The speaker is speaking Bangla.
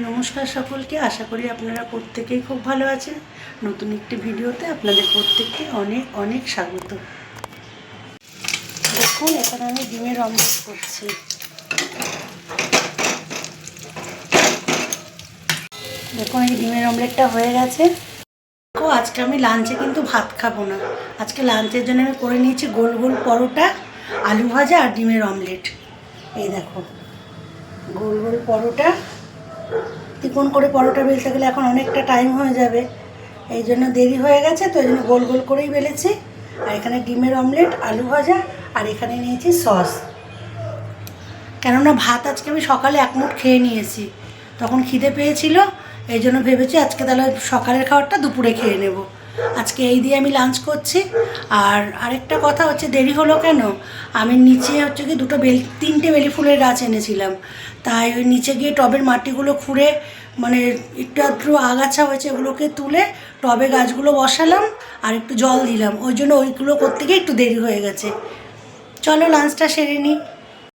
নমস্কার সকলকে, আশা করি আপনারা প্রত্যেকেই খুব ভালো আছেন। নতুন একটি ভিডিওতে আপনাদের প্রত্যেককে অনেক অনেক স্বাগত। দেখুন, এখানে আমি ডিমের অমলেট করছি। দেখুন, এই ডিমের অমলেটটা হয়ে গেছে। আজকে আমি লাঞ্চে কিন্তু ভাত খাবো না। আজকে লাঞ্চের জন্য আমি করে নিয়েছি গোল গোল পরোটা, আলু ভাজা আর ডিমের অমলেট। এই দেখো, গোল গোল পরোটা। তিকোণ করে পরোটা বেলতে গেলে এখন অনেকটা টাইম হয়ে যাবে, এই জন্য দেরি হয়ে গেছে, তো এই জন্য গোল গোল করেই বেলেছি। আর এখানে ডিমের অমলেট, আলু ভাজা, আর এখানে নিয়েছি সস। কেননা ভাত আজকে আমি সকালে এক মুঠ খেয়ে নিয়েছি, তখন খিদে পেয়েছিল, এই জন্য ভেবেছি আজকে তাহলে সকালের খাবারটা দুপুরে খেয়ে নেব। আজকে এই দিয়ে আমি লাঞ্চ করছি। আর আরেকটা কথা হচ্ছে, দেরি হলো কেন, আমি নিচে হচ্ছে কি তিনটে বেলি ফুলের গাছ এনেছিলাম, তাই ওই নিচে গিয়ে টবের মাটিগুলো খুঁড়ে মানে একটু আধটু আগাছা হয়েছে, ওগুলোকে তুলে টবে গাছগুলো বসালাম আর একটু জল দিলাম, ওই জন্য ওইগুলো করতে গিয়ে একটু দেরি হয়ে গেছে। চলো লাঞ্চটা সেরে নিই।